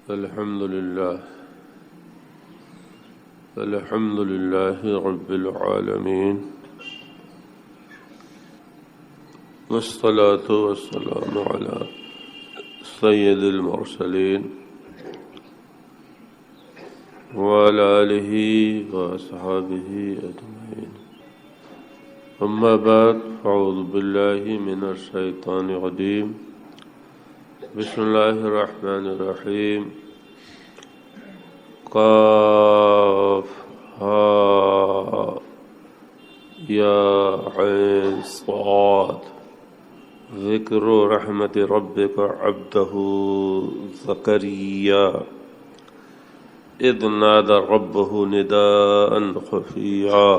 الحمد لله رب العالمين والصلاة والسلام على سيد المرسلين وعلى آله وأصحابه أجمعين. أما بعد، أعوذ بالله من الشيطان الرجيم. بسم الله الرحمن الرحيم. قاف ها يا عين صاد. ذكر رحمة ربك عبده زكريا إذ نادى ربه نداء خفيا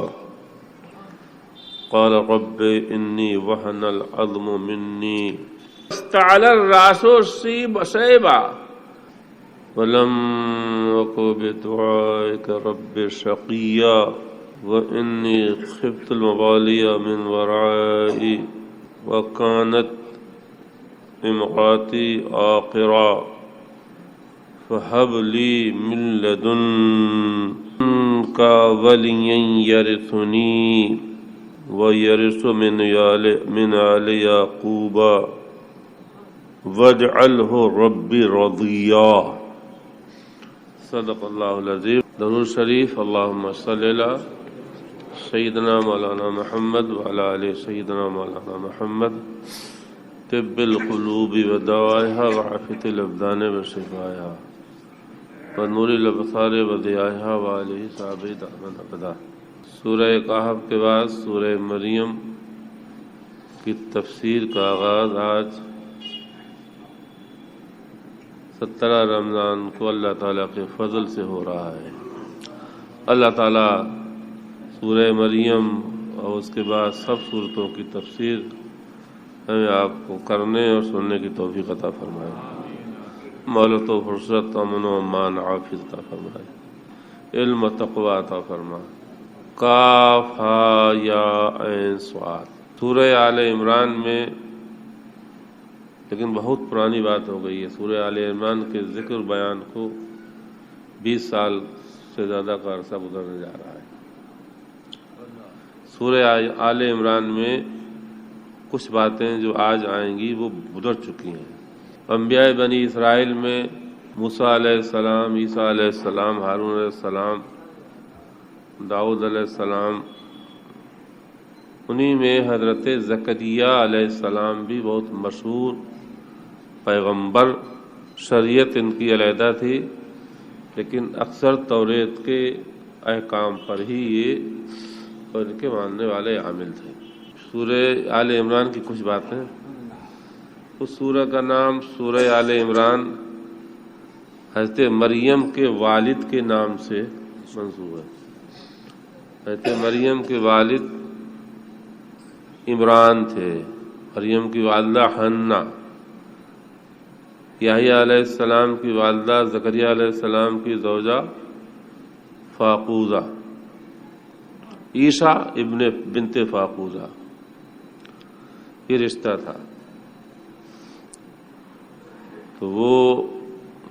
قال رب إني وهن العظم مني استعل الرأس شيبا ولم أكن بدعائك رب شقيا وإني خفت الموالي من ورائي وكانت امرأتي عاقرا فهب لي من لدنك وليا يرثني ويرث من آل يعقوب واجعله ربي رضيا. صدق اللہ العظیم. درود شریف. اللہم صلی علی سیدنا مولانا محمد وعلی آل سیدنا مولانا محمد. طب القلوب ودوائها وعافیة الابدان وشفائها ونور الابصار وضیائها وآلہ صحابہ دامن ابدا. سورہ کہف کے بعد سورہ مریم کی تفسیر کا آغاز آج 17 رمضان کو اللہ تعالیٰ کے فضل سے ہو رہا ہے. اللہ تعالیٰ سورہ مریم اور اس کے بعد سب سورتوں کی تفسیر ہمیں آپ کو کرنے اور سننے کی توفیق عطا فرمائے. مہلت و فرصت، امن و امان، عافیت عطا فرمائے، علم و تقوی عطا فرمائے. کاف ہا یا عین صاد. سورہ آل عمران میں، لیکن بہت پرانی بات ہو گئی ہے، سورہ آل عمران کے ذکر بیان کو 20 سال سے زیادہ کا عرصہ گزرنے جا رہا ہے. سورہ آل عمران میں کچھ باتیں جو آج آئیں گی وہ گزر چکی ہیں. انبیاء بنی اسرائیل میں موسیٰ علیہ السلام، عیسیٰ علیہ السلام، ہارون علیہ السلام، داؤد علیہ السلام، انہی میں حضرت زکریا علیہ السلام بھی بہت مشہور پیغمبر. شریعت ان کی علیحدہ تھی، لیکن اکثر توریت کے احکام پر ہی یہ اور ان کے ماننے والے عامل تھے. سورہ آل عمران کی کچھ باتیں. اس سورہ کا نام سورہ آل عمران حضرت مریم کے والد کے نام سے منسوب ہے. حضرت مریم کے والد عمران تھے. مریم کی والدہ حنہ، یحییٰ علیہ السلام کی والدہ زکریا علیہ السلام کی زوجہ فاقوزہ، عیسیٰ ابن بنت فاقوزہ، یہ رشتہ تھا. تو وہ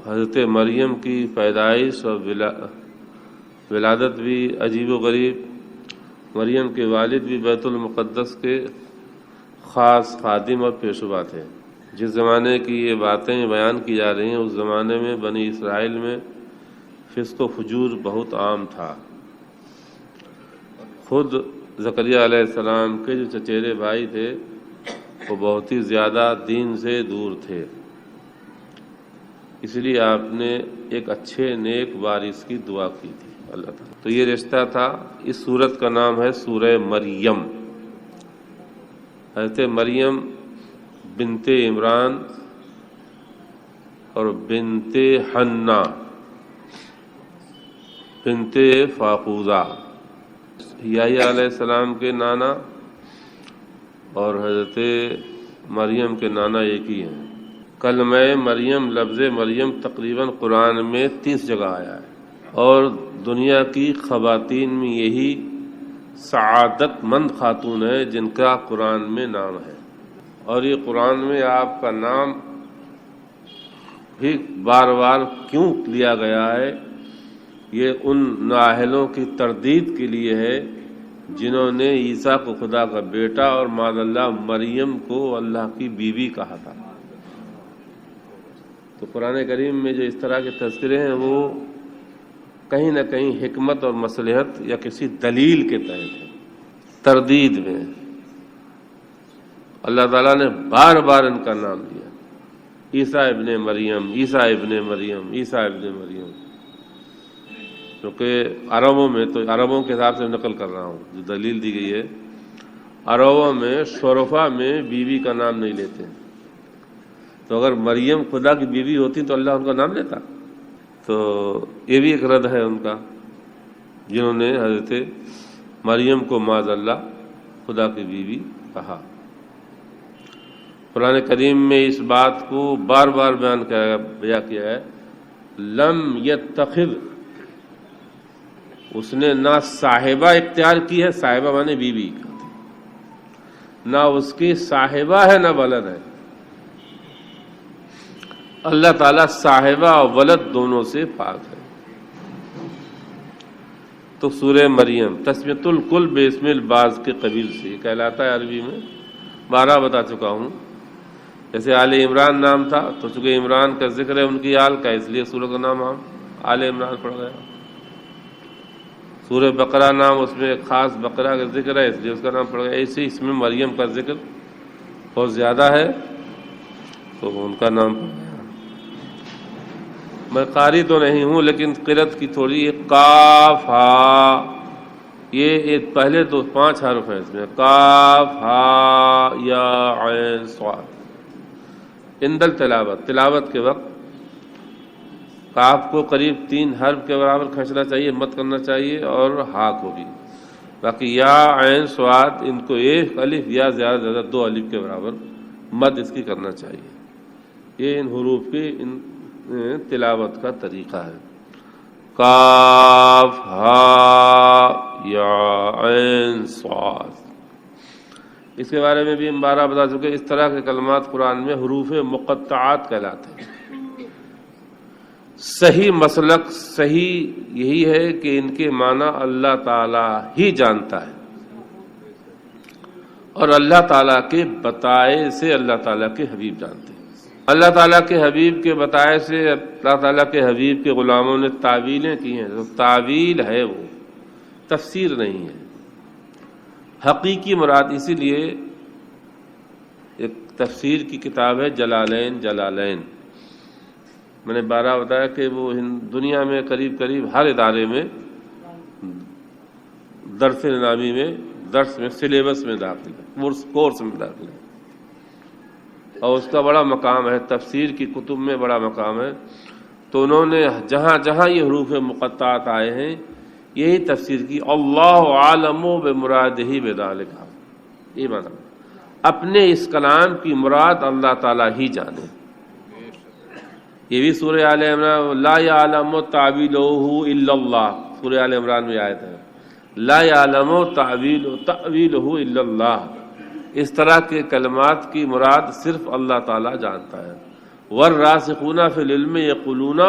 حضرت مریم کی پیدائش اور ولادت بھی عجیب و غریب. مریم کے والد بھی بیت المقدس کے خاص خادم اور پیشوا تھے. جس زمانے کی یہ باتیں بیان کی جا رہی ہیں، اس زمانے میں بنی اسرائیل میں فسق و فجور بہت عام تھا. خود زکریا علیہ السلام کے جو چچیرے بھائی تھے وہ بہت ہی زیادہ دین سے دور تھے. اس لیے آپ نے ایک اچھے نیک وارث کی دعا کی تھی اللہ تعالیٰ. تو یہ رشتہ تھا. اس سورت کا نام ہے سورہ مریم. حضرت مریم بنت عمران اور بنت حنہ بنت فاقوزہ، یحییٰ علیہ السلام کے نانا اور حضرت مریم کے نانا ایک ہی ہیں. کلمہ مریم، لفظ مریم تقریباً قرآن میں 30 جگہ آیا ہے، اور دنیا کی خواتین میں یہی سعادت مند خاتون ہے جن کا قرآن میں نام ہے. اور یہ قرآن میں آپ کا نام بھی بار بار کیوں لیا گیا ہے؟ یہ ان نااہلوں کی تردید کے لیے ہے جنہوں نے عیسیٰ کو خدا کا بیٹا اور معاذ اللہ مریم کو اللہ کی بیوی کہا تھا۔ تو قرآن کریم میں جو اس طرح کے تذکرے ہیں وہ کہیں نہ کہیں حکمت اور مصلحت یا کسی دلیل کے تحت ہے، تردید میں اللہ تعالیٰ نے بار بار ان کا نام لیا، عیسیٰ ابن مریم، عیسیٰ ابن مریم، عیسیٰ ابن مریم، کیونکہ عربوں میں، تو عربوں کے حساب سے نقل کر رہا ہوں جو دلیل دی گئی ہے، عربوں میں شرفا میں بیوی کا نام نہیں لیتے، تو اگر مریم خدا کی بیوی ہوتی تو اللہ ان کا نام لیتا۔ تو یہ بھی ایک رد ہے ان کا، جنہوں نے حضرت مریم کو معاذ اللہ خدا کی بیوی کہا۔ قرآن کریم میں اس بات کو بار بار بیان کیا ہے، لم یتخذ، اس نے نہ صاحبہ اختیار کی ہے، صاحبہ مانے بیوی، نہ اس کی صاحبہ ہے نہ ولد ہے۔ اللہ تعالیٰ صاحبہ اور ولد دونوں سے پاک ہے۔ تو سورہ مریم تسمیۃ الکل باسم البعض کے قبیل سے یہ کہلاتا ہے، عربی میں 12 بتا چکا ہوں۔ جیسے آل عمران نام تھا تو چونکہ عمران کا ذکر ہے ان کی آل کا، اس لیے سورہ کا نام آل عمران پڑ گیا۔ سورہ بقرہ نام، اس میں ایک خاص بقرہ کا ذکر ہے اس لیے اس کا نام پڑ گیا۔ ایسے اس میں مریم کا ذکر بہت زیادہ ہے تو ان کا نام پڑ گیا۔ میں قاری تو نہیں ہوں لیکن قرأت کی تھوڑی، کاف ہا، یہ پہلے تو 5 حرف ہیں اس میں، کاف ہا یا عین صاد۔ اندل تلاوت کے وقت کاف کو قریب 3 حرف کے برابر کھینچنا چاہیے، مت کرنا چاہیے، اور ہا کو بھی۔ باقی یا عین صاد ان کو 1 الف یا زیادہ سے زیادہ 2 الف کے برابر مد اس کی کرنا چاہیے۔ یہ ان حروف کی تلاوت کا طریقہ ہے، کاف ہا یا عین صاد۔ اس کے بارے میں بھی ہم 12 بتا چکے۔ اس طرح کے کلمات قرآن میں حروف مقطعات کہلاتے ہیں۔ صحیح مسلک صحیح یہی ہے کہ ان کے معنی اللہ تعالی ہی جانتا ہے، اور اللہ تعالیٰ کے بتائے سے اللہ تعالیٰ کے حبیب جانتے ہیں۔ اللہ تعالیٰ کے حبیب کے بتائے سے اللہ تعالیٰ کے حبیب کے غلاموں نے تعویلیں کی ہیں، تو تعویل ہے وہ، تفسیر نہیں ہے، حقیقی مراد۔ اسی لیے ایک تفسیر کی کتاب ہے جلالین، میں نے 12 بتایا کہ وہ دنیا میں قریب ہر ادارے میں درس نظامی میں، درس میں، سلیبس میں داخل ہے، کورس میں داخل ہے، اور اس کا بڑا مقام ہے، تفسیر کی کتب میں بڑا مقام ہے۔ تو انہوں نے جہاں جہاں یہ حروف مقطعات آئے ہیں یہی تفسیر کی، اللہ عالم بمرادہ بذالک، یہ مانا اپنے اس کلام کی مراد اللہ تعالیٰ ہی جانے۔ یہ بھی سورہ آل عمران، لا یعلم تعویلہ الا اللہ، سورہ آل عمران میں آیت ہے، لا یعلم تعویلہ الا اللہ۔ اس طرح کے کلمات کی مراد صرف اللہ تعالیٰ جانتا ہے۔ والراسخون فی العلم یقولون،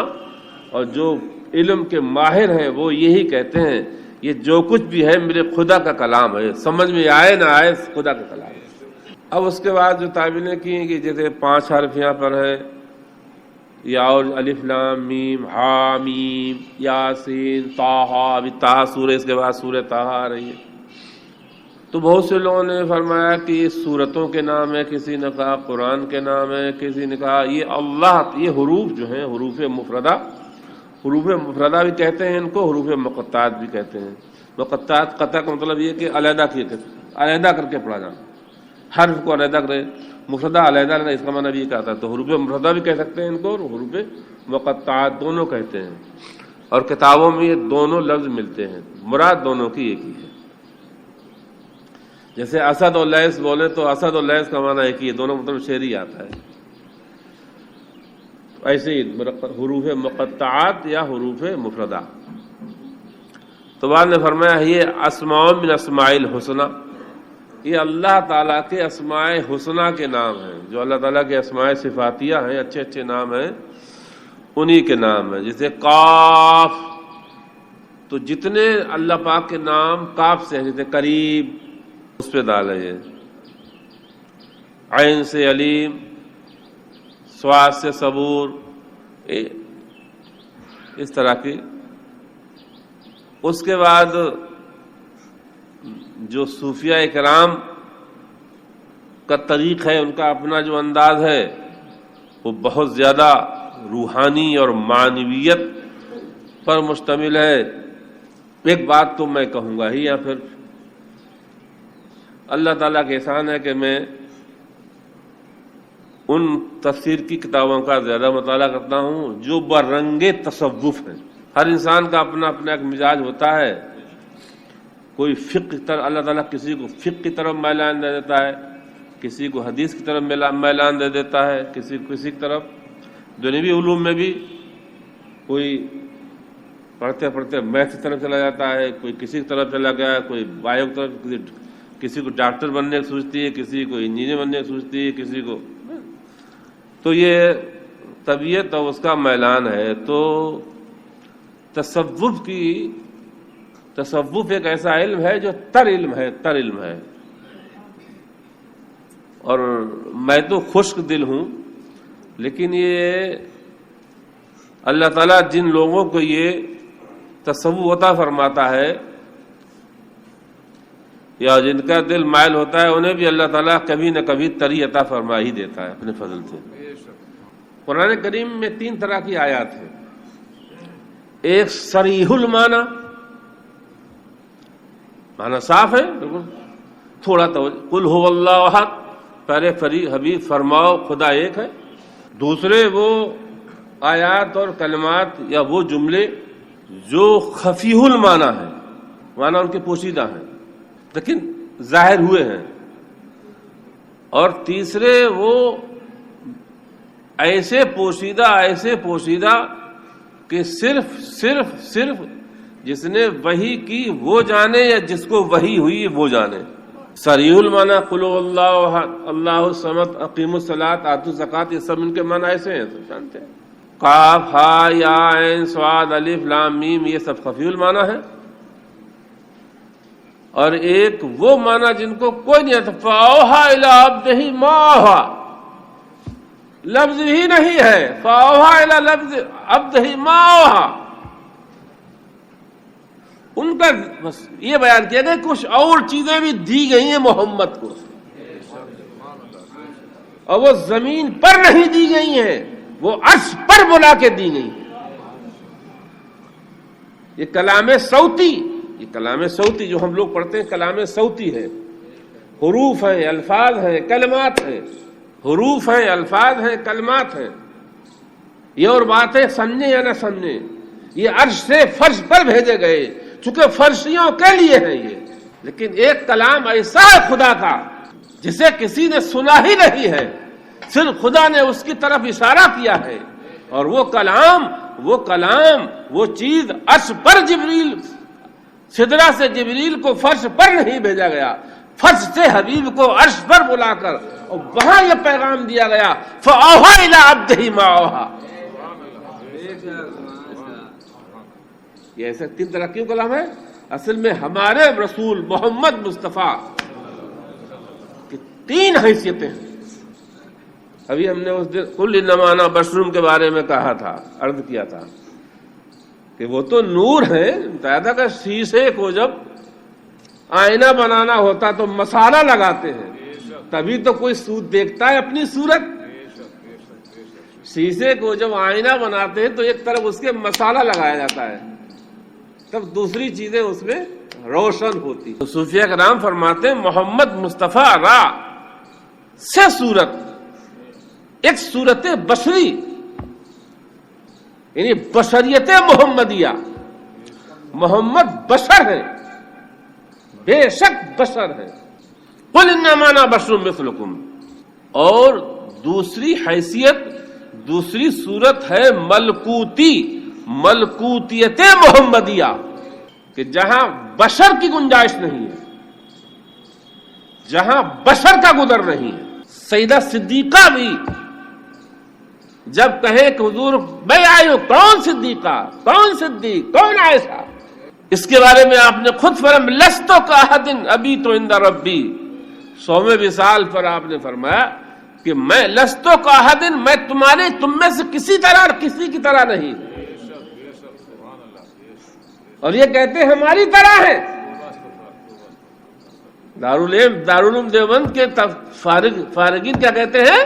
اور جو علم کے ماہر ہیں وہ یہی کہتے ہیں یہ جو کچھ بھی ہے میرے خدا کا کلام ہے، سمجھ میں آئے نہ آئے خدا کا کلام ہے۔ اب اس کے بعد جو تعبیریں کی ہیں کہ جیسے 5 حرف یہاں پر ہے، یا اور الف لام میم ہا میم یاسین طٰہٰ، ابھی طٰہٰ سورہ، اس کے بعد سورہ طٰہٰ آ رہی ہے۔ تو بہت سے لوگوں نے فرمایا کہ یہ سورتوں کے نام ہے، کسی نے کہا قرآن کے نام ہے، کسی نے کہا یہ اللہ، یہ حروف جو ہیں حروف مفردہ بھی کہتے ہیں ان کو، حروف مقطعات بھی کہتے ہیں۔ مقطعات قطع کا مطلب یہ کہ علیحدہ کر کے پڑھا جانا، حرف کو علیحدہ کرے، مفردہ علیحدہ کرے، اس کا معنی بھی یہ کہتا ہے۔ تو حروف مفردہ بھی کہہ سکتے ہیں ان کو، اور حروف مقطعات دونوں کہتے ہیں، اور کتابوں میں یہ دونوں لفظ ملتے ہیں، مراد دونوں کی ایک ہی ہے۔ جیسے اسد اور لیث بولے تو اسد اور لیث کا معنی ایک ہی ہے، دونوں مطلب شعر ہی آتا ہے۔ ایسے ہی حروف مقطعات یا حروف مفردہ۔ تو بعد نے فرمایا یہ اسماء من اسماء الحسنى، یہ اللہ تعالیٰ کے اسماء حسنہ کے نام ہیں، جو اللہ تعالیٰ کے اسماء صفاتیہ ہیں، اچھے اچھے نام ہیں، انہی کے نام ہیں. جیسے قاف، تو جتنے اللہ پاک کے نام کاف سے ہیں، جیسے قریب اس پہ ڈالے ہیں، عین سے علیم، صاد سے صبور، اس طرح کی. اس کے بعد جو صوفیاء کرام کا طریق ہے، ان کا اپنا جو انداز ہے، وہ بہت زیادہ روحانی اور معنویت پر مشتمل ہے. ایک بات تو میں کہوں گا ہی، یا پھر اللہ تعالیٰ کا احسان ہے کہ میں ان تفسیر کی کتابوں کا زیادہ مطالعہ کرتا ہوں جو برنگ تصوف ہیں. ہر انسان کا اپنا اپنا ایک مزاج ہوتا ہے. کوئی فقہ کی طرف، اللہ تعالیٰ کسی کو فقہ کی طرف میلان دے دیتا ہے، کسی کو حدیث کی طرف میلان دے دیتا ہے، کسی کی طرف دنیوی علوم میں بھی کوئی پڑھتے پڑھتے میتھ کی طرف چلا جاتا ہے، کوئی کسی کی طرف چلا گیا، کوئی بایو کی طرف، کسی کو ڈاکٹر بننے کی سوچتی ہے، کسی کو انجینئر بننے کی سوچتی ہے، کسی کو. تو یہ طبیعت اور اس کا میلان ہے. تو تصوف ایک ایسا علم ہے جو تر علم ہے. اور میں تو خشک دل ہوں، لیکن یہ اللہ تعالیٰ جن لوگوں کو یہ تصوف عطا فرماتا ہے یا جن کا دل مائل ہوتا ہے، انہیں بھی اللہ تعالیٰ کبھی نہ کبھی تری عطا فرما ہی دیتا ہے اپنے فضل سے. قرآن کریم میں 3 طرح کی آیات ہیں. ایک صریح المعنی، معنی صاف ہے بالکل، تھوڑا توجہ، قل هو اللہ احد، پہلے حبیب فرماؤ خدا ایک ہے. دوسرے وہ آیات اور کلمات یا وہ جملے جو خفیہ المعنی ہیں، معنی ان کے پوشیدہ ہیں لیکن ظاہر ہوئے ہیں. اور تیسرے وہ ایسے پوشیدہ کہ صرف جس نے وحی کی وہ جانے یا جس کو وحی ہوئی وہ جانے. صریح المعنی قل هو اللہ احد، اللہ الصمد، اقیموا الصلاۃ، آتوا الزکوٰۃ، یہ سب ان کے معنی ایسے ہیں، سب جانتے ہیں. قاف ہا یا عین صاد الف لام میم، یہ سب خفی المعنی ہے. اور ایک وہ معنی جن کو کوئی نہیں آتا، فاوحا الی عبدہ ما اوحا، لفظ ہی نہیں ہے، فاوحا الی لفظ عبدہ ما اوحا. ان کا بس یہ بیان کیا گیا کچھ اور چیزیں بھی دی گئی ہیں محمد کو، اور وہ زمین پر نہیں دی گئی ہیں، وہ عرش پر بلا کے دی گئی. یہ کلام صوتی جو ہم لوگ پڑھتے ہیں، کلام صوتی ہے. حروف ہیں، الفاظ ہیں، کلمات ہیں. حروف ہیں، الفاظ ہیں، کلمات ہیں. یہ اور بات ہے سمجھے یا نہ سمجھے، یہ عرش سے فرش پر بھیجے گئے چونکہ فرشیوں کے لیے ہیں یہ. لیکن ایک کلام ایسا ہے خدا کا جسے کسی نے سنا ہی نہیں ہے، صرف خدا نے اس کی طرف اشارہ کیا ہے. اور وہ کلام وہ چیز عرش پر جبریل، سدرہ سے جبریل کو فرش پر نہیں بھیجا گیا، فرش سے حبیب کو عرش پر بلا کر اور وہاں یہ پیغام دیا گیا، فَأَوْحَا إِلَىٰ عَبْدِهِ مَا أَوْحَا. یہ ایسے 3 طرح کیوں کلام ہے؟ اصل میں ہمارے رسول محمد مصطفیٰ کی 3 حیثیتیں ہیں. ابھی ہم نے اس دن قل انما انا بشر کے بارے میں کہا تھا، عرض کیا تھا کہ وہ تو نور ہیں. بتایا کہ شیشے کو جب آئینہ بنانا ہوتا تو مسالہ لگاتے ہیں، تبھی تو کوئی دیکھتا ہے اپنی صورت. شیشے کو جب آئینہ بناتے ہیں تو ایک طرف اس کے مسالہ لگایا جاتا ہے، تب دوسری چیزیں اس میں روشن ہوتی. تو صوفیاء کرام فرماتے ہیں محمد مصطفیٰ را سے صورت، ایک صورت بشری یعنی بشریت محمدیہ. محمد بشر ہے، بے شک بشر ہے. قل انما انا بشر مثلکم. اور دوسری حیثیت، دوسری صورت ہے ملکوتیت محمدیہ، کہ جہاں بشر کی گنجائش نہیں ہے، جہاں بشر کا گزر نہیں ہے. سیدہ صدیقہ بھی جب کہیں کہ حضور میں آئی ہوں، کون صدیقہ، کون صدیق، کون عائشہ، اس کے بارے میں آپ نے خود فرمایا لست کاحد ابی تو عند ربی، 100ویں وصال پر آپ نے فرمایا کہ میں لست کاحد، میں تم میں سے کسی کی طرح نہیں، اور یہ کہتے ہیں ہماری طرح ہے۔ دارالعلوم دیوبند کے فارغین کیا کہتے ہیں؟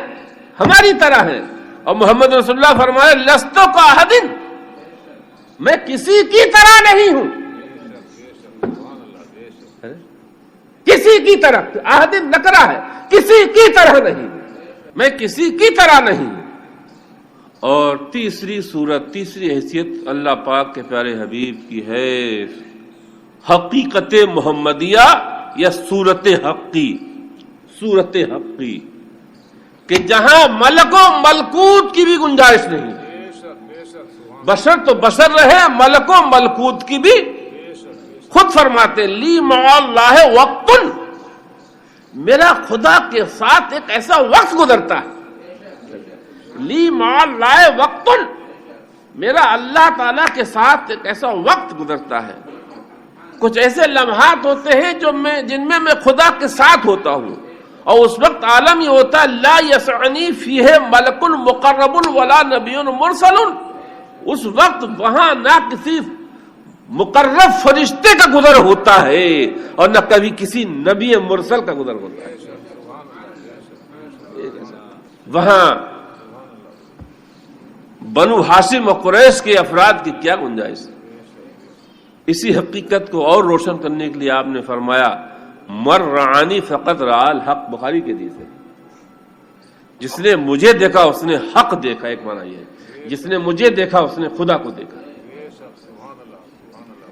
ہماری طرح ہے۔ اور محمد رسول اللہ فرمایا لست کاحد، میں کسی کی طرح نہیں ہوں، کسی کی طرح، احد نکرہ ہے، کسی کی طرح نہیں، میں کسی کی طرح نہیں۔ اور تیسری صورت، تیسری حیثیت اللہ پاک کے پیارے حبیب کی ہے حقیقت محمدیہ یا صورت حقی، صورت حقی، کہ جہاں ملک و ملکوت کی بھی گنجائش نہیں، بشر تو بشر رہے، ملک و ملکوت کی بھی۔ خود فرماتے لی مع اللہ وقت، میرا خدا کے ساتھ ایک ایسا وقت گزرتا ہے، لی مع اللہ وقت، میرا اللہ تعالیٰ کے ساتھ ایک ایسا وقت گزرتا ہے، کچھ ایسے لمحات ہوتے ہیں جن میں میں خدا کے ساتھ ہوتا ہوں، اور اس وقت عالم یہ ہوتا ہے لا یسعنی فیہ ملک مقرب ولا نبی مرسل، اس وقت وہاں نہ کسی مقرب فرشتے کا گزر ہوتا ہے اور نہ کبھی کسی نبی مرسل کا گزر ہوتا ہے۔ وہاں بنو ہاشم و قریش کے افراد کی کیا گنجائش۔ اسی حقیقت کو اور روشن کرنے کے لیے آپ نے فرمایا مر رعانی فقط رعا الحق، بخاری کے حدیث ہے، جس نے مجھے دیکھا اس نے حق دیکھا، ایک معنی یہ ہے جس نے مجھے دیکھا اس نے خدا کو دیکھا،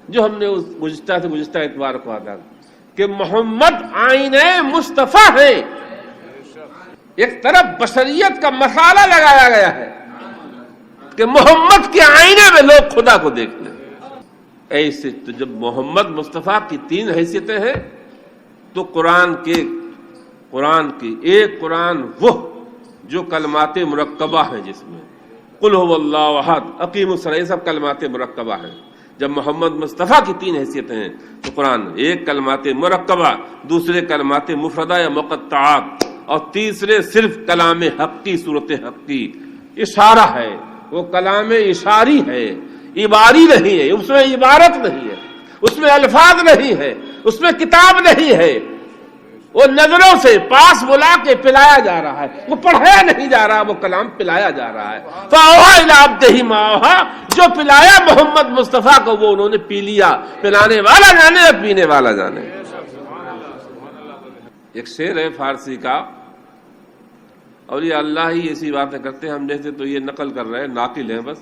جو ہم نے اس گزشتہ اتوار کو آتا کہ محمد آئینہ مصطفیٰ ہے، ایک طرف بشریت کا مسالہ لگایا گیا ہے کہ محمد کے آئینے میں لوگ خدا کو دیکھتے ہیں۔ ایسے تو جب محمد مصطفیٰ کی 3 حیثیتیں ہیں تو قرآن کی ایک قرآن وہ جو کلمات مرکبہ ہیں، جس میں قل هو اللہ احد، اقیموا الصلاۃ، سب کلمات مرکبہ ہیں۔ جب محمد مصطفیٰ کی 3 حیثیتیں ہیں تو قرآن ایک کلمات مرکبہ، دوسرے کلمات مفردہ یا مقطعات، اور تیسرے صرف کلام حقی، صورت حقی، اشارہ ہے، وہ کلام اشاری ہے، عباری نہیں ہے، اس میں عبارت نہیں ہے، اس میں الفاظ نہیں ہے، اس میں کتاب نہیں ہے، وہ نظروں سے پاس بلا کے پلایا جا رہا ہے، وہ پڑھایا نہیں جا رہا، وہ کلام پلایا جا رہا ہے۔ فَأَوْحَىٰ إِلَىٰ عَبْدِهِ مَا أَوْحَىٰ، جو پلایا محمد مصطفیٰ کو وہ انہوں نے پی لیا، پلانے والا جانے یا پینے والا جانے۔ ایک شعر ہے فارسی کا، اور یہ اللہ ہی ایسی باتیں کرتے ہیں، ہم جیسے تو یہ نقل کر رہے ہیں، ناقل ہیں بس،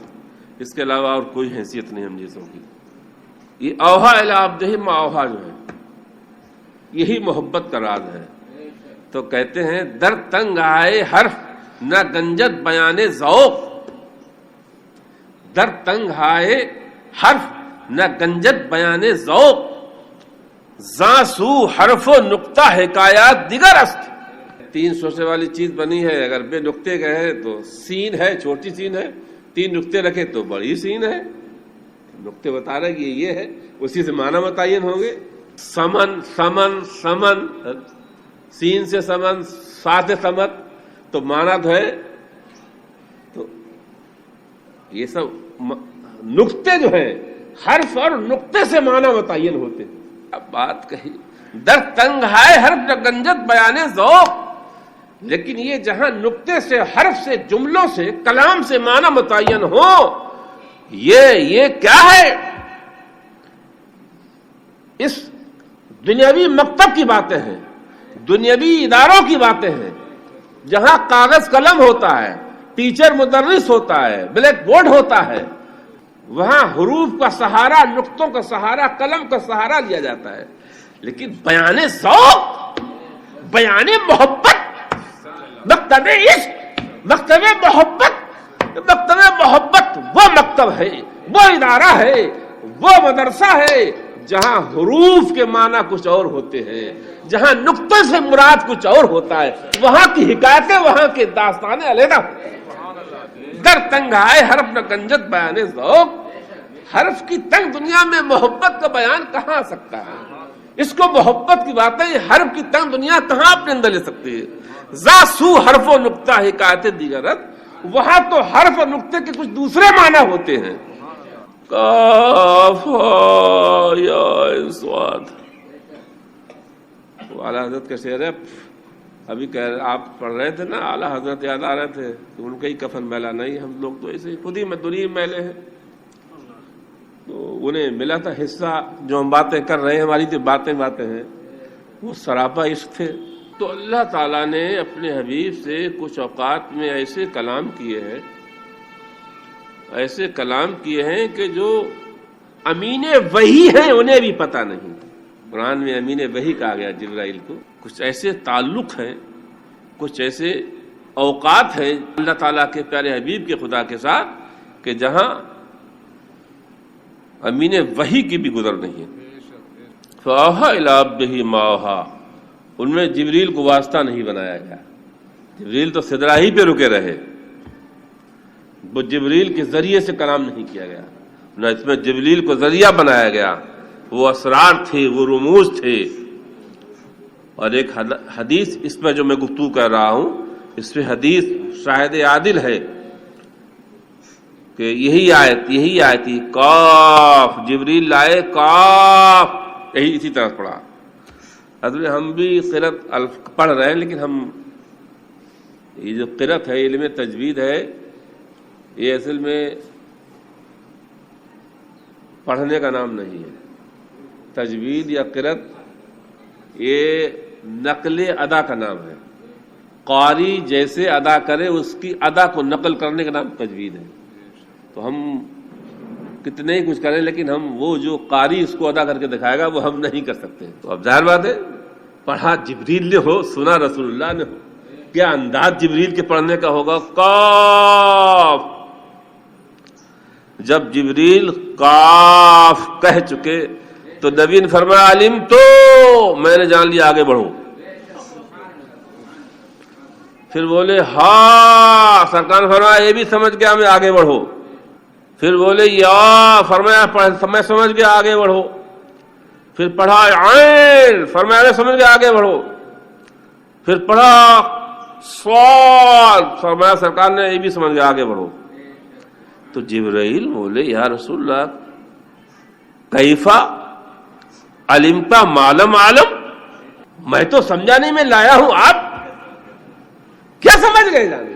اس کے علاوہ اور کوئی حیثیت نہیں ہم جیسوں کی۔ یہ اوحا الی عبدہ ما اوحا جو ہے، یہی محبت کا راز ہے۔ تو کہتے ہیں در تنگ آئے حرف نہ گنجت بیان ذوق، در تنگ آئے حرف نہ گنجت بیان ذوق، زاں سو حرف و نقطہ حکایات دیگر است۔ 3 سوچنے والی چیز بنی ہے، اگر بے نقطے گئے تو سین ہے، چھوٹی سین ہے، 3 نقطے رکھے تو بڑی سین ہے، نقطے بتا رہے کہ یہ ہے، اسی سے معنی متعین ہوں گے۔ سمن سمن سمن، سین سے سمن، سا سے سمت، تو معنی تو ہے، تو یہ سب نقطے جو ہیں حرف اور نقطے سے معنی متعین ہوتے ہیں۔ اب بات کہی در تنگ ہے حرف گنجت بیان ذوق، لیکن یہ جہاں نقطے سے، حرف سے، جملوں سے، کلام سے معنی متعین ہو، یہ کیا ہے؟ اس دنیاوی مکتب کی باتیں ہیں، دنیاوی اداروں کی باتیں ہیں، جہاں کاغذ قلم ہوتا ہے، ٹیچر مدرس ہوتا ہے، بلیک بورڈ ہوتا ہے، وہاں حروف کا سہارا، نقطوں کا سہارا، قلم کا سہارا لیا جاتا ہے۔ لیکن بیان ذوق، بیان محبت، مکتب عشق، مکتب محبت، مکتب محبت وہ مکتب ہے، وہ ادارہ ہے، وہ مدرسہ ہے جہاں حروف کے معنی کچھ اور ہوتے ہیں، جہاں نقطے سے مراد کچھ اور ہوتا ہے، وہاں کی حکایتیں، وہاں کے داستانیں علیحدہ، در تنگ آئے حرف نہ گنجت بیان ذوق. حرف کی تنگ دنیا میں محبت کا بیان کہاں آ سکتا ہے؟ اس کو محبت کی باتیں حرف کی تنگ دنیا کہاں اپنے اندر لے سکتی ہے؟ ذا سو حرف و نقطہ حکایت دیگرت، وہاں تو حرف اور نقطے کے کچھ دوسرے معنی ہوتے ہیں. کاف یا صاد. اعلیٰ حضرت کا شعر ہے. ابھی آپ پڑھ رہے تھے نا، اعلیٰ حضرت یاد آ رہے تھے کہ ان کا ہی کفن میلا نہیں، ہم لوگ تو ایسے خود ہی مدنی میلے ہیں. تو انہیں ملا تھا حصہ. جو ہم باتیں کر رہے ہیں، ہماری جو باتیں ہیں وہ سراپا عشق تھے. تو اللہ تعالیٰ نے اپنے حبیب سے کچھ اوقات میں ایسے کلام کیے ہیں کہ جو امین وحی ہیں انہیں بھی پتہ نہیں. قرآن میں امین وحی کہا گیا جبرائیل کو. کچھ ایسے تعلق ہیں، کچھ ایسے اوقات ہیں اللہ تعالیٰ کے پیارے حبیب کے خدا کے ساتھ کہ جہاں امین وحی کی بھی گزر نہیں ہے. فَأَوْحَىٰ إِلَىٰ عَبْدِهِ مَا أَوْحَىٰ. ان میں جبریل کو واسطہ نہیں بنایا گیا. جبریل تو سدرہ ہی پہ رکے رہے. وہ جبریل کے ذریعے سے کلام نہیں کیا گیا، نہ اس میں جبریل کو ذریعہ بنایا گیا. وہ اسرار تھے، وہ رموز تھے. اور ایک حدیث اس میں جو میں گفتگو کر رہا ہوں، اس پہ حدیث شاہد عادل ہے کہ یہی آیت تھی کاف. جبریل لائے کاف، یہی اسی طرح پڑھا. حضرت ہم بھی قرأت پڑھ رہے ہیں، لیکن ہم یہ جو قرأت ہے، علم تجوید ہے، یہ اصل میں پڑھنے کا نام نہیں ہے. تجوید یا قرأت یہ نقل ادا کا نام ہے. قاری جیسے ادا کرے اس کی ادا کو نقل کرنے کا نام تجوید ہے. تو ہم کتنے ہی کچھ کریں، لیکن ہم وہ جو قاری اس کو ادا کر کے دکھائے گا وہ ہم نہیں کر سکتے. تو اب ظاہر بات ہے پڑھا جبریل نے ہو، سنا رسول اللہ نے ہو. کیا انداز جبریل کے پڑھنے کا ہوگا. کاف. جب جبریل کاف کہہ چکے تو نبی نے فرمایا علم تو میں نے جان لیا، آگے بڑھو. پھر بولے ہاں، سرکار نے فرمایا یہ بھی سمجھ گیا میں، آگے بڑھو. پھر بولے یا، فرمایا میں سمجھ گیا، آگے بڑھو. پھر پڑھا عین، فرمایا سمجھ گیا، آگے بڑھو. پھر پڑھا صاد، فرمایا سرکار نے یہ بھی سمجھ گیا، آگے بڑھو. تو جبرائیل بولے یا رسول اللہ کیفا علمتا معلم عالم. میں تو سمجھا نہیں، میں لایا ہوں، آپ کیا سمجھ گئے جانے.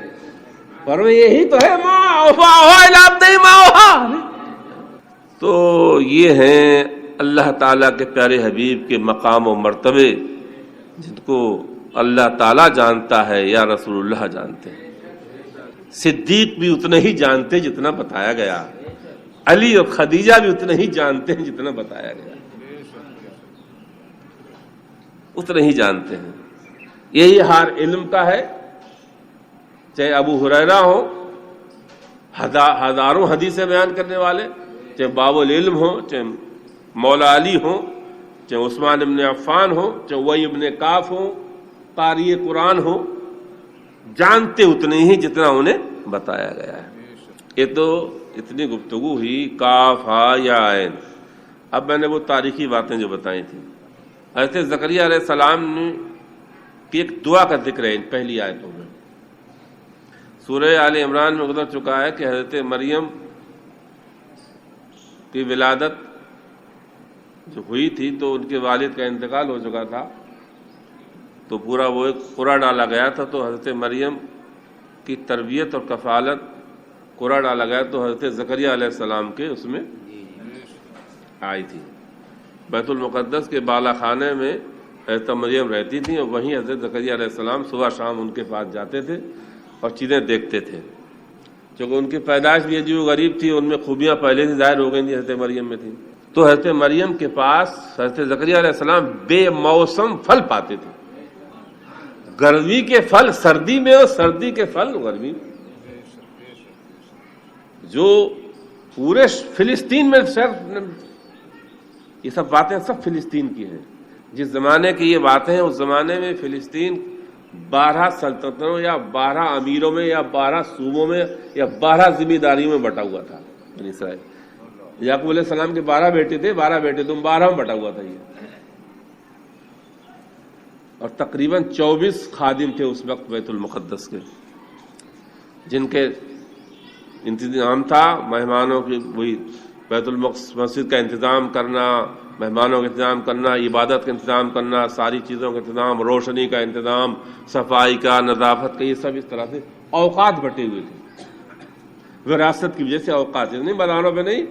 پر یہی تو ہے ما اوفا الی عبدہ ما اوحا. تو یہ ہیں اللہ تعالیٰ کے پیارے حبیب کے مقام و مرتبے، جن کو اللہ تعالیٰ جانتا ہے یا رسول اللہ جانتے ہیں. صدیق بھی اتنے ہی جانتے جتنا بتایا گیا. علی اور خدیجہ بھی اتنے ہی جانتے ہیں جتنا بتایا گیا، اتنے ہی جانتے ہیں. یہی حال علم کا ہے. چاہے ابو ہریرہ ہو، ہزاروں حدیثیں بیان کرنے والے، چاہے باب العلم ہو، چاہے مولا علی ہو، چاہے عثمان ابن عفان ہو، چاہے وہی ابن کاف ہو، قاری قرآن ہو، جانتے اتنے ہی جتنا انہیں بتایا گیا ہے. یہ تو اتنی گفتگو ہوئی کاف ہا یا عین. اب میں نے وہ تاریخی باتیں جو بتائی تھیں، حضرت زکریا علیہ السلام کی ایک دعا کا ذکر ہے ان پہلی آیتوں میں. سورہ آل عمران میں گزر چکا ہے کہ حضرت مریم کی ولادت جو ہوئی تھی تو ان کے والد کا انتقال ہو چکا تھا. تو پورا وہ ایک قرعہ ڈالا گیا تھا. تو حضرت مریم کی تربیت اور کفالت قرعہ ڈالا گیا تو حضرت زکریا علیہ السلام کے اس میں آئی تھی. بیت المقدس کے بالا خانے میں حضرت مریم رہتی تھیں، اور وہیں حضرت زکریا علیہ السلام صبح شام ان کے پاس جاتے تھے اور چیزیں دیکھتے تھے. چونکہ ان کی پیدائش بھی عجیب و غریب تھی، ان میں خوبیاں پہلے سے ظاہر ہو گئی تھیں، حضرت مریم میں تھیں. تو حضرت مریم کے پاس حضرت زکریا علیہ السلام بے موسم پھل پاتے تھے. گرمی کے پھل سردی میں اور سردی کے پھل گرمی میں. جو پورے فلسطین میں یہ سب باتیں سب فلسطین کی ہیں. جس زمانے کی یہ باتیں ہیں اس زمانے میں فلسطین 12 سلطنتوں یا 12 امیروں میں یا 12 صوبوں میں یا 12 ذمہ داریوں میں بٹا ہوا تھا بنی اسرائیل. یعقوب علیہ السلام کے 12 بیٹے تھے، 12 بیٹے تم 12 میں بٹا ہوا تھا یہ. اور تقریباً 24 خادم تھے اس وقت بیت المقدس کے، جن کے انتظام تھا مہمانوں کی، وہی بیت المقدس مسجد کا انتظام کرنا، مہمانوں کا انتظام کرنا، عبادت کا انتظام کرنا، ساری چیزوں کا انتظام، روشنی کا انتظام، صفائی کا، نظافت کا، یہ سب اس طرح سے اوقات بٹے ہوئے تھے. وراثت کی وجہ سے اوقات نہیں، بازاروں پہ نہیں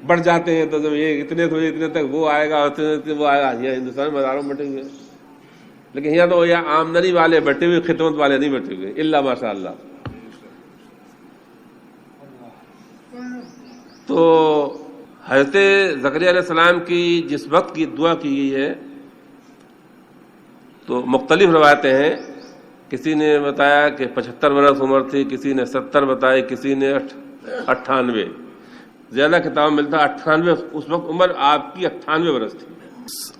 بڑھ جاتے ہیں تو جب یہ اتنے تھوڑے اتنے تک وہ آئے گا وہ آئے گا. یہ ہندوستان میں بازاروں میں بٹے ہوئے، لیکن یہاں تو یہ آمدنی والے بٹے ہوئے، خدمت والے نہیں بٹے ہوئے، الا ماشاء اللہ. تو حضرت زکریا علیہ السلام کی جس وقت کی دعا کی گئی ہے تو مختلف روایتیں ہیں. کسی نے بتایا کہ 75 برس عمر تھی، کسی نے 70 بتائی، کسی نے 98. زیادہ کتاب ملتا 98. اس وقت عمر آپ کی 98 برس تھی.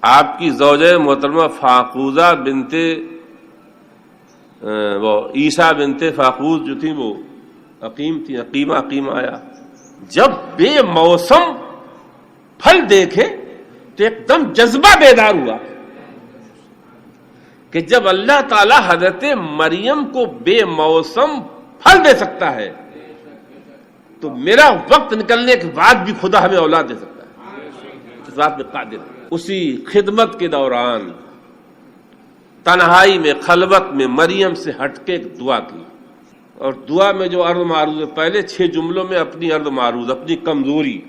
آپ کی زوجہ محترمہ فاقوزہ بنت وہ عیسیٰ بنت فاقوز جو تھی وہ عقیم تھی. عقیمہ آیا. جب بے موسم پھل دیکھے تو ایک دم جذبہ بیدار ہوا کہ جب اللہ تعالی حضرت مریم کو بے موسم پھل دے سکتا ہے تو میرا وقت نکلنے کے بعد بھی خدا ہمیں اولاد دے سکتا ہے. اس بات میں قادر ہے. اسی خدمت کے دوران تنہائی میں، خلوت میں مریم سے ہٹ کے ایک دعا کی. اور دعا میں جو عرض معروض ہے، پہلے 6 جملوں میں اپنی عرض معروض، اپنی کمزوری.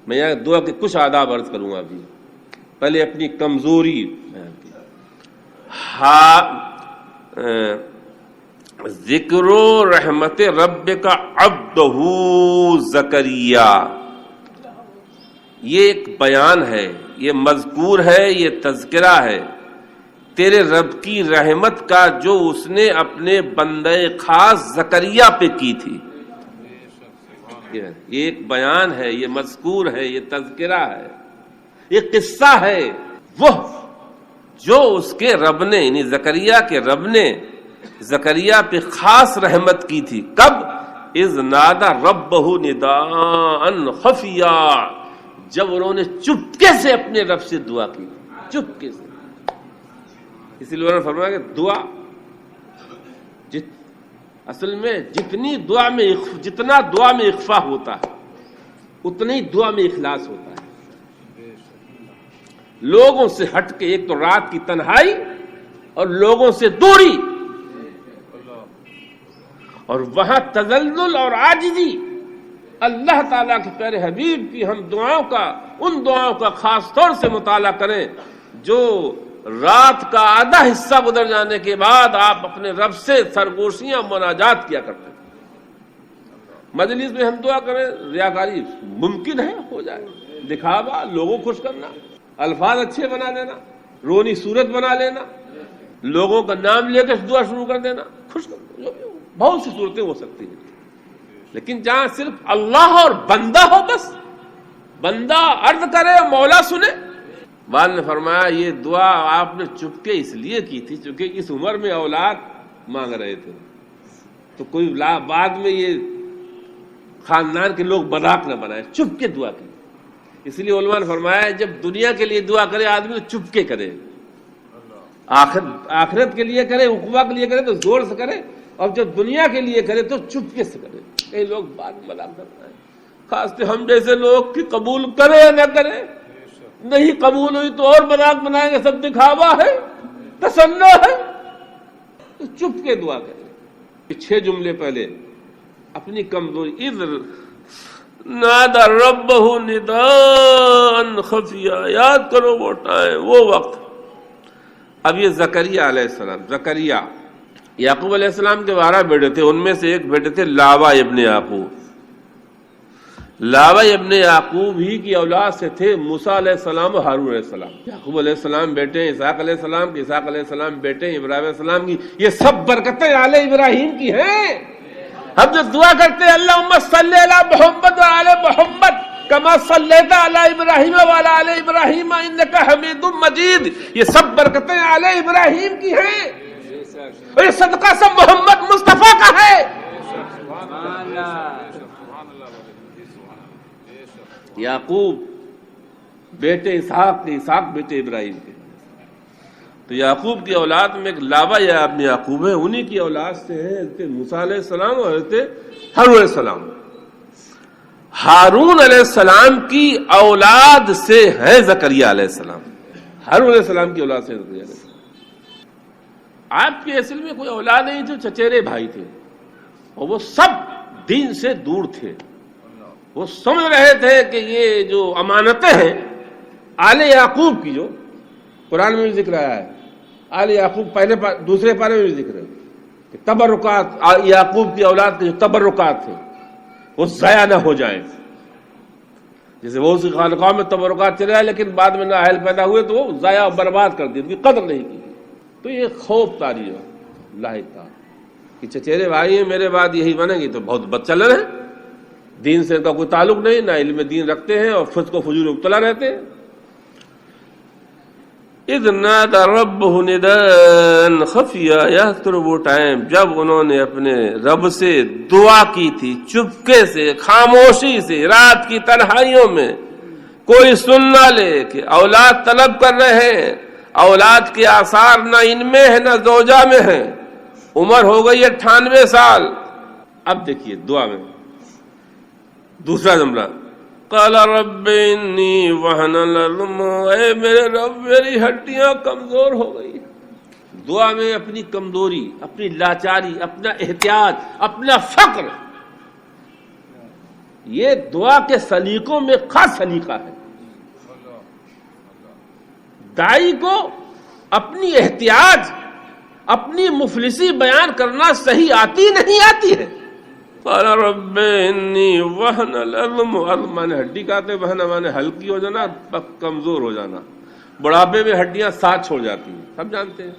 میں یہاں دعا کے کچھ آداب عرض کروں گا. ابھی پہلے اپنی کمزوری ذکر و رحمت رب کا عبدہ زکریا. یہ ایک بیان ہے، یہ مذکور ہے، یہ تذکرہ ہے تیرے رب کی رحمت کا جو اس نے اپنے بندے خاص زکریا پہ کی تھی. یہ ایک بیان ہے، یہ مذکور ہے، یہ تذکرہ ہے، یہ قصہ ہے. وہ جو اس کے رب نے، یعنی زکریا کے رب نے زکریا پہ خاص رحمت کی تھی. کب؟ اذ نادى ربہ نداء خفیا، جب انہوں نے چپکے سے اپنے رب سے دعا کی. چپکے سے. اسی لیے انہوں نے فرمایا کہ دعا اصل میں جتنا دعا میں اخفا ہوتا ہے اتنی دعا میں اخلاص ہوتا ہے. لوگوں سے ہٹ کے، ایک تو رات کی تنہائی اور لوگوں سے دوری، اور وہاں تذلل اور عاجزی. اللہ تعالیٰ کے پیارے حبیب کی ہم ان دعاؤں کا خاص طور سے مطالعہ کریں جو رات کا آدھا حصہ گزر جانے کے بعد آپ اپنے رب سے سرگوشیاں مناجات کیا کرتے ہیں. مجلس میں ہم دعا کریں، ریاکاری ممکن ہے ہو جائے، دکھاوا، لوگوں خوش کرنا، الفاظ اچھے بنا دینا، رونی صورت بنا لینا، لوگوں کا نام لے کے دعا شروع کر دینا، خوش کرنا، بہت سی صورتیں ہو سکتی ہیں. لیکن جہاں صرف اللہ اور بندہ ہو، بس بندہ عرض کرے اور مولا سنے. بعد نے فرمایا یہ دعا آپ نے چپکے اس لیے کی تھی چونکہ اس عمر میں اولاد مانگ رہے تھے، تو کوئی بعد میں یہ خاندان کے لوگ مذاق نہ بنائے، چپکے دعا کی. اس لیے علماء نے فرمایا جب دنیا کے لیے دعا کرے آدمی تو چپکے کرے، آخرت کے لیے کرے، عقبہ کے لیے کرے تو زور سے کرے، اور جب دنیا کے لیے کرے تو چپکے سے کرے. کئی لوگ بعد میں مذاق نہ بنائے، خاص طور ہم جیسے لوگ کی قبول کرے یا نہ کرے. نہیں قبول ہوئی تو اور مذاق بنائیں گے، سب دکھاوا ہے، تسنع ہے، تو چپ کے دعا کریں. 6 جملے پہلے اپنی کمزوری. اذ نادى ربہ نداء خفیا، یاد کرو وہ ٹائم، وہ وقت. اب یہ زکریا علیہ السلام، زکریا یعقوب علیہ السلام کے 12 بیٹے تھے، ان میں سے ایک بیٹے تھے لاوا ابن یعقوب. لاوا ابن یعقوب ہی کی اولاد سے تھے موسیٰ علیہ السلام اور ہارون علیہ السلام. یعقوب علیہ السلام بیٹے ہیں اسحاق علیہ السلام کی، اسحاق علیہ السلام بیٹے ہیں ابراہیم علیہ السلام کی. یہ سب برکتیں آل ابراہیم کی ہیں. ہم جو دعا کرتے ہیں اللہم صلی علی محمد و آل محمد کما صلیت علی ابراہیم و علی آل ابراہیم انک حمید مجید، یہ سب برکتیں آل ابراہیم کی ہیں. اور یہ صدقہ سب محمد مصطفیٰ کا ہے. یعقوب بیٹے اسحاق کے، اسحاق بیٹے ابراہیم کے. تو یعقوب کی اولاد میں ایک لاوا یا ابن یعقوب ہے، انہی کی اولاد سے ہیں حضرت موسیٰ علیہ السلام اور حضرت ہارون علیہ السلام. ہارون علیہ السلام کی اولاد سے ہے زکریا علیہ السلام. ہارون علیہ السلام کی اولاد سے زکریا علیہ السلام. آپ کی اصل میں کوئی اولاد نہیں تھی، چچیرے بھائی تھے اور وہ سب دین سے دور تھے. وہ سمجھ رہے تھے کہ یہ جو امانتیں ہیں آل یعقوب کی، جو قرآن میں بھی ذکر آیا ہے، آل یعقوب پہلے دوسرے پارے میں بھی ذکر ہے کہ تبرکات، یعقوب کی اولاد کے جو تبرکات تھے وہ ضائع نہ ہو جائیں. جیسے وہ اسی خانقاہ میں تبرکات چلے آئے لیکن بعد میں نااہل پیدا ہوئے تو وہ ضائع برباد کر دی، ان کی قدر نہیں کی. تو یہ خوف طاری ہے لاحق تھا کہ چچیرے بھائی ہیں، میرے بعد یہی بنیں گی تو بہت بد چلن ہے، دین سے ان کا کوئی تعلق نہیں، نہ علم دین رکھتے ہیں اور فسق و فجور میں مبتلا رہتے ہیں. اذ نادى ربه نداء خفيا، یذکر وہ ٹائم جب انہوں نے اپنے رب سے دعا کی تھی چپکے سے، خاموشی سے، رات کی تنہائیوں میں، کوئی سن نہ لے کہ اولاد طلب کر رہے ہیں. اولاد کے آثار نہ ان میں ہے نہ زوجہ میں ہے. عمر ہو گئی 98 سال. اب دیکھیے دعا میں دوسرا جملہ، قال رب انی وہن العظم، اے میرے رب میری ہڈیاں کمزور ہو گئی. دعا میں اپنی کمزوری، اپنی لاچاری، اپنا احتیاج، اپنا فقر، یہ دعا کے سلیقوں میں خاص سلیقہ ہے. دائی کو اپنی احتیاج، اپنی مفلسی بیان کرنا صحیح آتی نہیں آتی ہے. قال رب انی وہن العظم، عظم مانے ہڈی کہتے، وہن مانے ہلکی ہو جانا، کمزور ہو جانا. بڑھاپے میں ہڈیاں ساتھ چھوڑ جاتی ہیں، سب جانتے ہیں.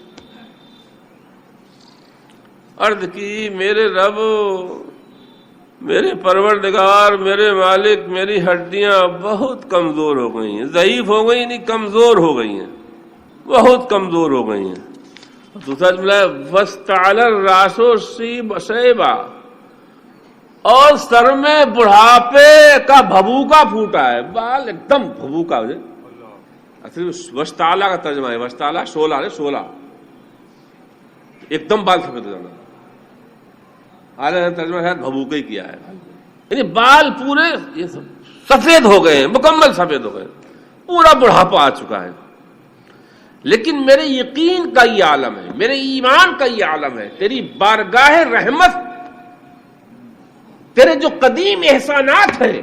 عرض کی میرے رب، میرے پروردگار، میرے مالک، میری ہڈیاں بہت کمزور ہو گئی ہیں. ضعیف ہو گئی نہیں، کمزور ہو گئی ہیں، بہت کمزور ہو گئی ہیں. دوسرا جملہ ہے وَاسْتَعْلَ الرَّأْسُ شَيْبًا، اور سر میں بڑھاپے کا بھبوکا پھوٹا ہے، بال ایک دم بھبوکا ہو جائے. اصل وشتالا کا ترجمہ ہے، وشتالا شولا ہے، شولا ایک دم بال سفید ہو جانا. اعلیٰ ترجمہ ہے بھبوکا ہی کیا ہے، یعنی بال پورے یہ سفید ہو گئے ہیں، مکمل سفید ہو گئے، پورا بڑھاپا آ چکا ہے. لیکن میرے یقین کا یہ عالم ہے، میرے ایمان کا یہ عالم ہے، تیری بارگاہ رحمت، تیرے جو قدیم احسانات ہیں،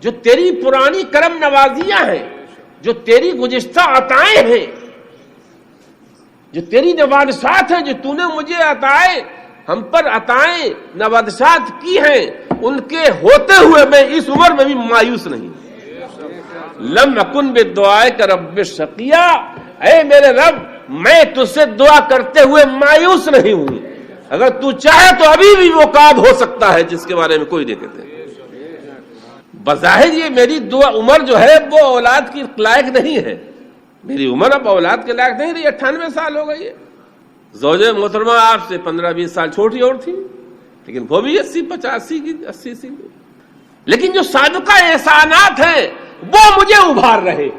جو تیری پرانی کرم نوازیاں ہیں، جو تیری گزشتہ عطائیں ہیں، جو تیری نوازشات ہیں، جو تو نے مجھے عطائیں، ہم پر عطائیں نوازشات کی ہیں، ان کے ہوتے ہوئے میں اس عمر میں بھی مایوس نہیں. لم اکن بدعائک رب شقیا، اے میرے رب میں تجھ سے دعا کرتے ہوئے مایوس نہیں ہوں. اگر تو چاہے تو ابھی بھی وہ کام ہو سکتا ہے جس کے بارے میں کوئی نہیں کہتے. بظاہر یہ میری دعا عمر جو ہے وہ اولاد کی لائق نہیں ہے، میری عمر اب اولاد کے لائق نہیں رہی. 98 سال ہو گئی ہے. زوجہ محترمہ آپ سے 15-20 سال چھوٹی اور تھی، لیکن وہ بھی 80-85 کی 80 سی. لیکن جو سابقہ احسانات ہیں وہ مجھے ابھار رہے.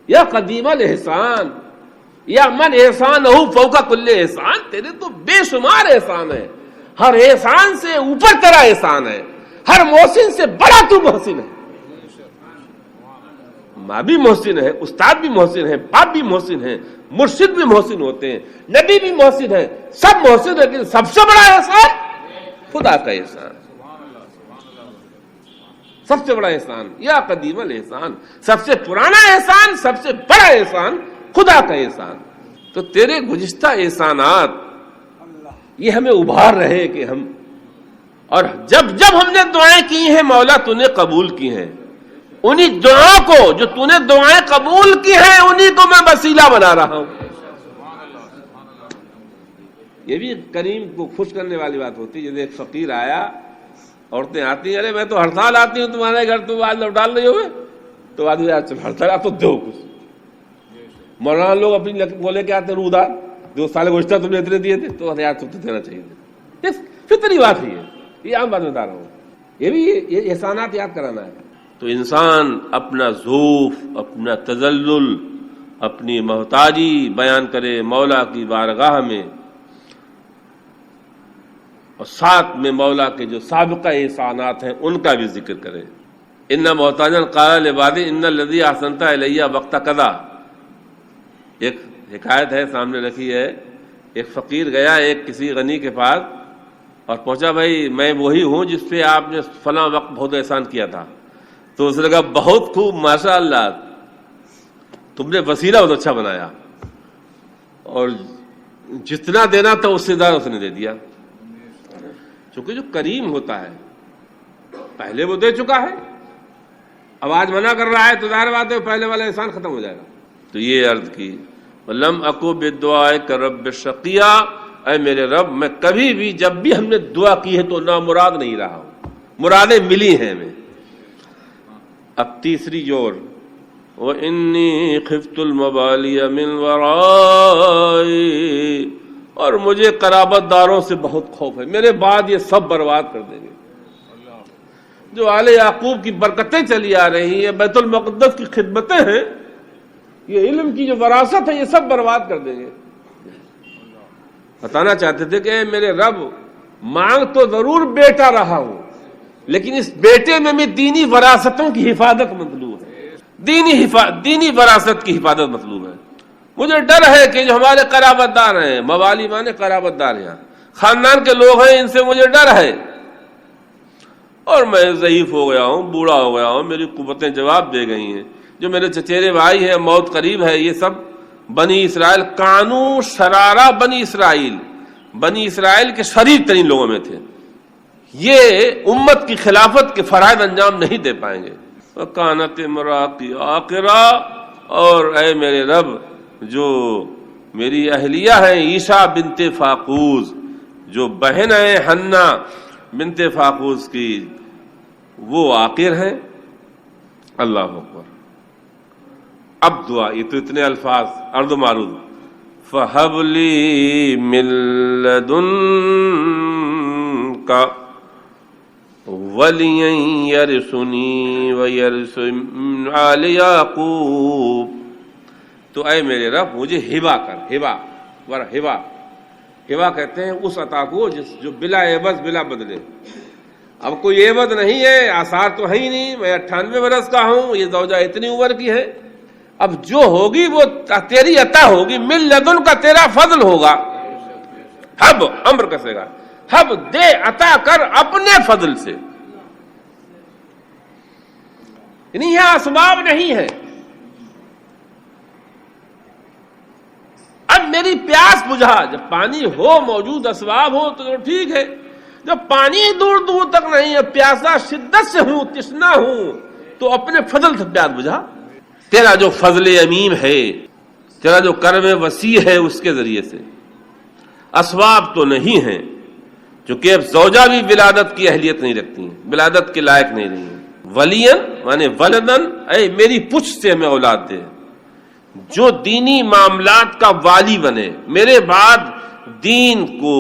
یا قدیم الاحسان یا من احسان فوق کل احسان، تیرے تو بے شمار احسان ہے، ہر احسان سے اوپر تیرا احسان ہے، ہر محسن سے بڑا تو محسن ہے. ماں بھی محسن ہے، استاد بھی محسن ہے، باپ بھی محسن ہے، مرشد بھی محسن ہوتے ہیں، نبی بھی محسن ہے، سب محسن ہے، لیکن سب سے بڑا احسان خدا کا احسان، سب سے بڑا احسان یا قدیم الاحسان، سب سے پرانا احسان، سب سے بڑا احسان خدا کا احسان. تو تیرے گزشتہ احسانات یہ ہمیں ابھار رہے کہ ہم، اور جب جب ہم نے دعائیں کی ہیں مولا تو نے قبول کی ہیں، انہی دعاؤں کو جو تو نے دعائیں قبول کی ہیں انہی کو میں وسیلہ بنا رہا ہوں. یہ بھی کریم کو خوش کرنے والی بات ہوتی ہے. جیسے ایک فقیر آیا، عورتیں آتی ہیں، ارے میں تو ہر سال آتی ہوں تمہارے گھر، تم آج لوٹال نہیں ہوئے، تو آدمی چل ہر سال آپ تو دو کچھ. مولانا لوگ اپنی بولے کے آتے رودار جو سال گزشتہ تم نے اتنے دیے تھے تو یار تم تو دینا چاہیے تھے. فطری بات ہے یہ عام بات بتا رہا ہوں. یہ بھی یہ احسانات یاد کرانا ہے. تو انسان اپنا ذوف، اپنا تذلل، اپنی محتاجی بیان کرے مولا کی بارگاہ میں، اور ساتھ میں مولا کے جو سابقہ احسانات ہیں ان کا بھی ذکر کرے. ان محتاجا قال لعبادی ان الذی احسنت الیہ وقت کذا. ایک حکایت ہے سامنے رکھی ہے. ایک فقیر گیا ایک کسی غنی کے پاس اور پہنچا، بھائی میں وہی ہوں جس پہ آپ نے فلاں وقت بہت احسان کیا تھا. تو اس نے کہا بہت خوب، ماشاء اللہ، تم نے وسیلہ بہت اچھا بنایا، اور جتنا دینا تھا اس سے زیادہ اس نے دے دیا. چونکہ جو کریم ہوتا ہے پہلے وہ دے چکا ہے، اب آج منع کر رہا ہے تو ظاہر بات ہے پہلے والا احسان ختم ہو جائے گا. تو یہ عرض کی وَلَمْ أَكُ بِالدُّعَاءِ رَبِّ شَقِيًّا، اے میرے رب میں کبھی بھی جب بھی ہم نے دعا کی ہے تو نامراد نہیں رہا ہوں، مرادیں ملی ہیں ہمیں. اب تیسری جور وَإِنِّي خِفْتُ الْمَوَالِيَ مِنْ وَرَائِي، اور مجھے قرابت داروں سے بہت خوف ہے، میرے بعد یہ سب برباد کر دیں گے. جو آل یعقوب کی برکتیں چلی آ رہی ہیں، بیت المقدس کی خدمتیں ہیں، یہ علم کی جو وراثت ہے، یہ سب برباد کر دیں گے. بتانا چاہتے تھے کہ میرے رب مانگ تو ضرور بیٹا رہا ہوں، لیکن اس بیٹے میں بھی دینی وراثتوں کی حفاظت مطلوب ہے، دینی وراثت کی حفاظت مطلوب ہے. مجھے ڈر ہے کہ جو ہمارے قرابت دار ہیں، موالی مانے قرابت دار ہیں، خاندان کے لوگ ہیں، ان سے مجھے ڈر ہے، اور میں ضعیف ہو گیا ہوں، بوڑھا ہو گیا ہوں، میری قوتیں جواب دے گئی ہیں. جو میرے چچیرے بھائی ہیں، موت قریب ہے. یہ سب بنی اسرائیل، کانو شرارہ بنی اسرائیل کے شریر ترین لوگوں میں تھے. یہ امت کی خلافت کے فرائض انجام نہیں دے پائیں گے. وَكَانَتِ امْرَأَتِي عَاقِرًا، اور اے میرے رب جو میری اہلیہ ہے عیشا بنت فاقوز، جو بہن ہے حنا بنت فاقوز کی، وہ عاقر ہیں. اللہ اکبر. اب دعا، یہ تو اتنے الفاظ عرض و معروض. فَهَبْ لِي مِن لَّدُنكَ وَلِيًّا يَرِثُنِي وَيَرِثُ مِنْ آلِ يَعْقُوبَ. تو اے میرے رب مجھے ہبہ کر. ہبہ کہتے ہیں اس عطا کو جو بلا عوض بلا بدلے. اب کوئی عوض نہیں ہے، آثار تو ہے ہی نہیں، میں 98 برس کا ہوں، یہ زوجہ اتنی عمر کی ہے. اب جو ہوگی وہ تیری عطا ہوگی، من لدن کا تیرا فضل ہوگا. حب امر کسے گا، حب دے عطا کر اپنے فضل سے. یعنی یہاں اسباب نہیں ہے. اب میری پیاس بجھا. جب پانی ہو، موجود اسباب ہو تو ٹھیک ہے. جب پانی دور دور تک نہیں ہے، پیاسا شدت سے ہوں، تشنا ہوں، تو اپنے فضل سے پیاس بجھا. تیرا جو فضل عمیم ہے، تیرا جو کرم وسیع ہے، اس کے ذریعے سے. اسباب تو نہیں ہیں، چونکہ اب زوجہ بھی ولادت کی اہلیت نہیں رکھتی ہیں، ولادت کے لائق نہیں رہی ہیں. ولین مانے ولدن، اے میری پچھ سے ہمیں اولاد دے، جو دینی معاملات کا والی بنے، میرے بعد دین کو،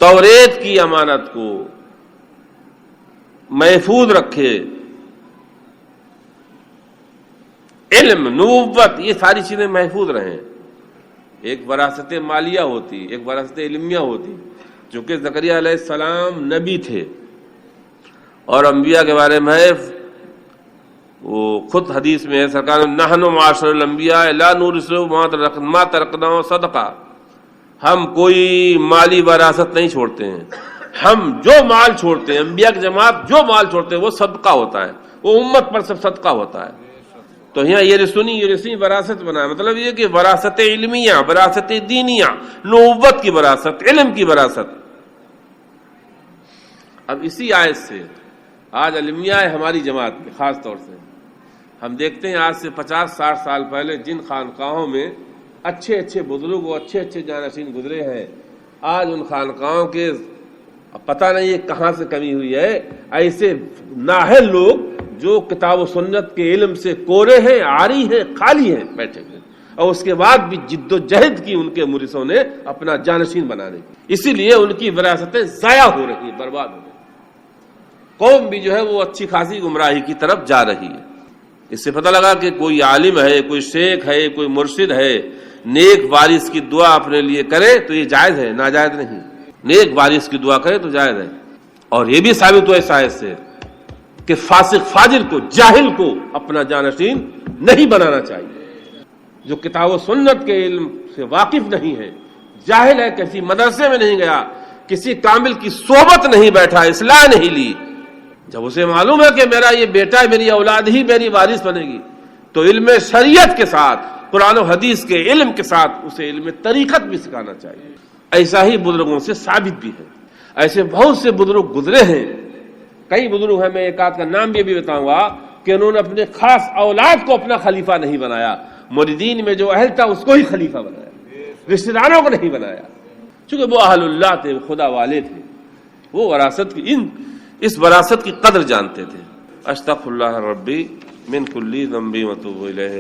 توریت کی امانت کو محفوظ رکھے. علم، نبوت، یہ ساری چیزیں محفوظ رہیں. ایک وراثت مالیہ ہوتی، ایک وراثت علمیہ ہوتی. چونکہ زکریا علیہ السلام نبی تھے، اور انبیاء کے بارے میں ہے، وہ خود حدیث میں ہے، سرکار نحن معاشر الانبیاء لا نورث ما ترکنا صدقہ. ہم کوئی مالی وراثت نہیں چھوڑتے ہیں، ہم جو مال چھوڑتے ہیں، انبیاء کی جماعت جو مال چھوڑتے ہیں وہ صدقہ ہوتا ہے، وہ امت پر سب صدقہ ہوتا ہے. تو یہاں یہ رسنی وراثت بنا ہے. مطلب یہ کہ وراثت علمیہ، وراثت دینیہ، نبوت کی وراثت، علم کی وراثت. اب اسی آیت سے آج علمیہ ہے ہماری جماعت میں، خاص طور سے ہم دیکھتے ہیں آج سے 50-60 سال پہلے جن خانقاہوں میں اچھے بزرگ اور اچھے جانشین گزرے ہیں، آج ان خانقاہوں کے پتہ نہیں ہے کہاں سے کمی ہوئی ہے. ایسے نااہل لوگ جو کتاب و سنت کے علم سے کورے ہیں، عاری ہیں، خالی ہیں، بیٹھے ہوئے. اور اس کے بعد بھی جد و جہد کی ان کے مورثوں نے اپنا جانشین بنانے کی، اسی لیے ان کی وراثتیں ضائع ہو رہی ہیں، برباد ہو رہی ہیں، قوم بھی جو ہے وہ اچھی خاصی گمراہی کی طرف جا رہی ہے۔ اس سے پتہ لگا کہ کوئی عالم ہے، کوئی شیخ ہے، کوئی مرشد ہے، نیک وارث کی دعا اپنے لیے کرے تو یہ جائز ہے، ناجائز نہیں۔ نیک وارث کی دعا کرے تو جائز ہے، اور یہ بھی ثابت ہوا اس آیت سے کہ فاسق فاجر کو، جاہل کو اپنا جانشین نہیں بنانا چاہیے۔ جو کتاب و سنت کے علم سے واقف نہیں ہے، جاہل ہے، کسی مدرسے میں نہیں گیا، کسی کامل کی صحبت نہیں بیٹھا، اصلاح نہیں لی، جب اسے معلوم ہے کہ میرا یہ بیٹا، میری اولاد ہی میری وارث بنے گی، تو علم شریعت کے ساتھ، قرآن و حدیث کے علم کے ساتھ اسے علم طریقت بھی سکھانا چاہیے۔ ایسا ہی بزرگوں سے ثابت بھی ہے، ایسے بہت سے بزرگ گزرے ہیں، کئی بزرگ ہیں، میں ایک آدھ کا نام بھی بتاؤں گا کہ انہوں نے اپنے خاص اولاد کو اپنا خلیفہ نہیں بنایا، مریدین میں جو اہل تھا اس کو ہی خلیفہ بنایا، رشتہ داروں کو نہیں بنایا، چونکہ وہ اہل اللہ تھے، خدا والے تھے، وہ وراثت کی اس وراثت کی قدر جانتے تھے۔ استغفر اللہ ربی من کل ذنب واتوب الیہ۔